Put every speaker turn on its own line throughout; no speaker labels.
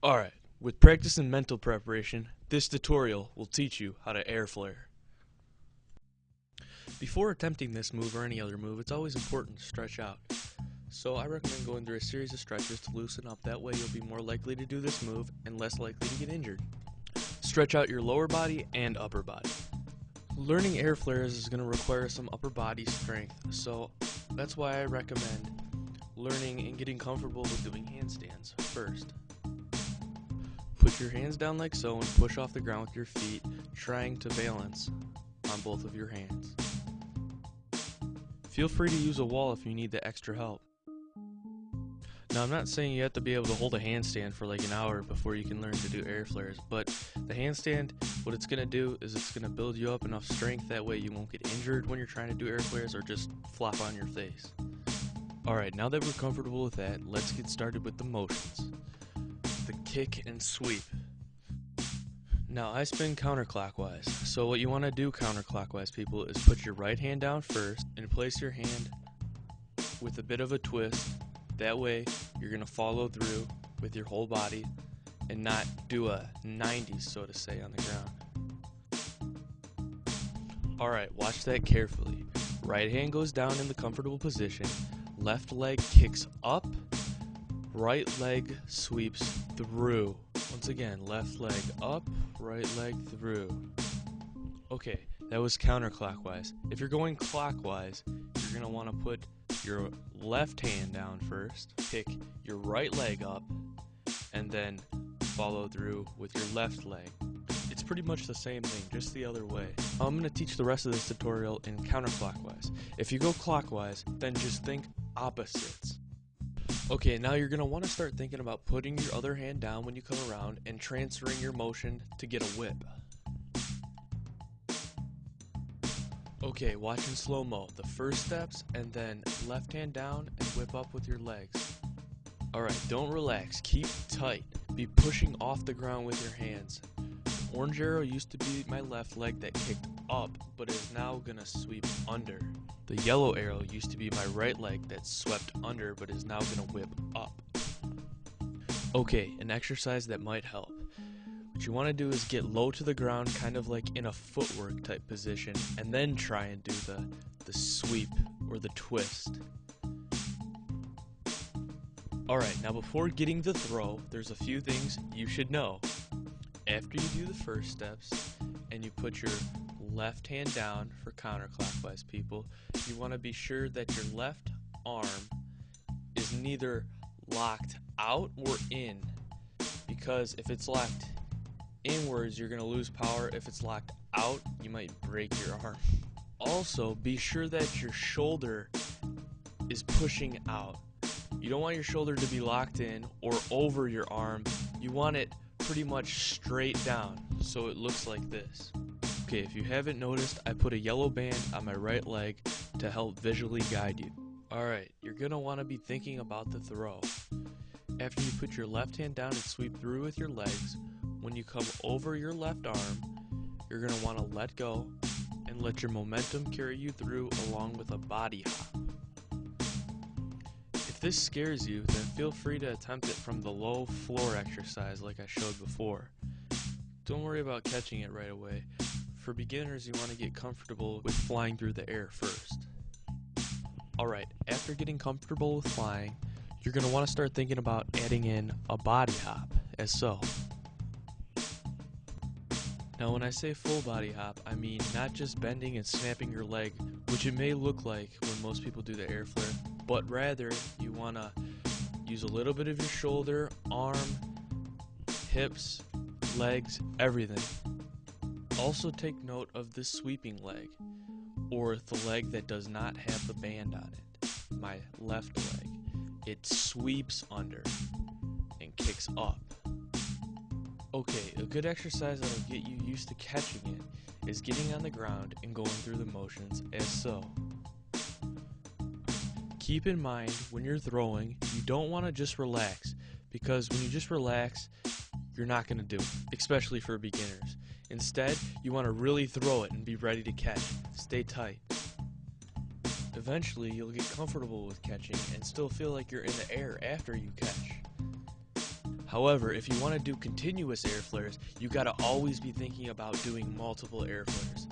Alright, with practice and mental preparation, this tutorial will teach you how to airflare. Before attempting this move or any other move, it's always important to stretch out. So I recommend going through a series of stretches to loosen up. That way you'll be more likely to do this move and less likely to get injured. Stretch out your lower body and upper body. Learning airflares is going to require some upper body strength, so that's why I recommend learning and getting comfortable with doing handstands first. Put your hands down like so and push off the ground with your feet, trying to balance on both of your hands. Feel free to use a wall if you need the extra help. Now, I'm not saying you have to be able to hold a handstand for like an hour before you can learn to do airflares, but the handstand, what it's going to do is it's going to build you up enough strength that way you won't get injured when you're trying to do airflares or just flop on your face. Alright, now that we're comfortable with that, let's get started with the motions. The kick and sweep. Now I spin counterclockwise, so what you want to do counterclockwise, people, is put your right hand down first and place your hand with a bit of a twist. That way you're going to follow through with your whole body and not do a 90s, so to say, on the ground. Alright, watch that carefully. Right hand goes down in the comfortable position, left leg kicks up, right leg sweeps through. Once again, left leg up, right leg through. Okay, that was counterclockwise. If you're going clockwise, you're going to want to put your left hand down first, kick your right leg up, and then follow through with your left leg. It's pretty much the same thing, just the other way. I'm going to teach the rest of this tutorial in counterclockwise. If you go clockwise, then just think opposites. Okay, now you're going to want to start thinking about putting your other hand down when you come around and transferring your motion to get a whip. Okay, watch in slow-mo. The first steps, and then left hand down and whip up with your legs. Alright, don't relax. Keep tight. Be pushing off the ground with your hands. The orange arrow used to be my left leg that kicked up, but is now going to sweep under. The yellow arrow used to be my right leg that swept under, but is now going to whip up. Okay, an exercise that might help. What you want to do is get low to the ground, kind of like in a footwork type position, and then try and do the sweep or the twist. Alright, now before getting the throw, there's a few things you should know. After you do the first steps, and you put your left hand down for counterclockwise, people, you want to be sure that your left arm is neither locked out or in, because if it's locked inwards, you're going to lose power. If it's locked out, you might break your arm. Also, be sure that your shoulder is pushing out. You don't want your shoulder to be locked in or over your arm. You want it pretty much straight down, so it looks like this. Okay, if you haven't noticed, I put a yellow band on my right leg to help visually guide you. Alright, you're going to want to be thinking about the throw. After you put your left hand down and sweep through with your legs, when you come over your left arm, you're going to want to let go and let your momentum carry you through along with a body hop. If this scares you, then feel free to attempt it from the low floor exercise like I showed before. Don't worry about catching it right away. For beginners, you want to get comfortable with flying through the air first. Alright, after getting comfortable with flying, you're going to want to start thinking about adding in a body hop, as so. Now when I say full body hop, I mean not just bending and snapping your leg, which it may look like when most people do the airflare, but rather you want to use a little bit of your shoulder, arm, hips, legs, everything. Also take note of the sweeping leg, or the leg that does not have the band on it, my left leg. It sweeps under and kicks up. Okay, a good exercise that'll get you used to catching it is getting on the ground and going through the motions as so. Keep in mind, when you're throwing, you don't want to just relax, because when you just relax, you're not going to do it, especially for beginners. Instead, you want to really throw it and be ready to catch. Stay tight. Eventually, you'll get comfortable with catching and still feel like you're in the air after you catch. However, if you want to do continuous air flares, you got to always be thinking about doing multiple air flares.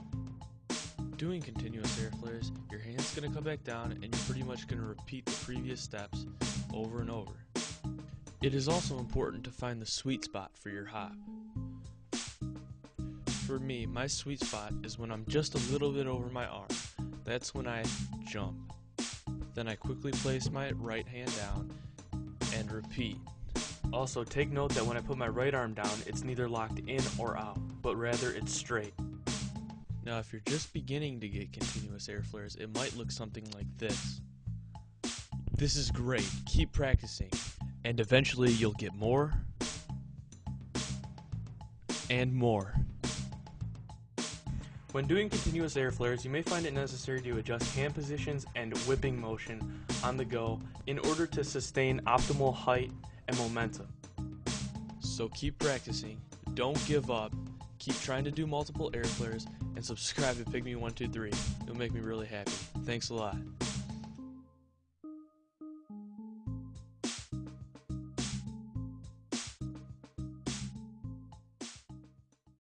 Doing continuous air flares, your hand's going to come back down and you're pretty much going to repeat the previous steps over and over. It is also important to find the sweet spot for your hop. For me, my sweet spot is when I'm just a little bit over my arm. That's when I jump. Then I quickly place my right hand down and repeat. Also, take note that when I put my right arm down, it's neither locked in or out, but rather it's straight. Now, if you're just beginning to get continuous air flares, it might look something like this. This is great. Keep practicing, and eventually you'll get more and more. When doing continuous air flares, you may find it necessary to adjust hand positions and whipping motion on the go in order to sustain optimal height and momentum. So keep practicing, don't give up, keep trying to do multiple air flares, and subscribe to Pygmy123. It'll make me really happy. Thanks a lot.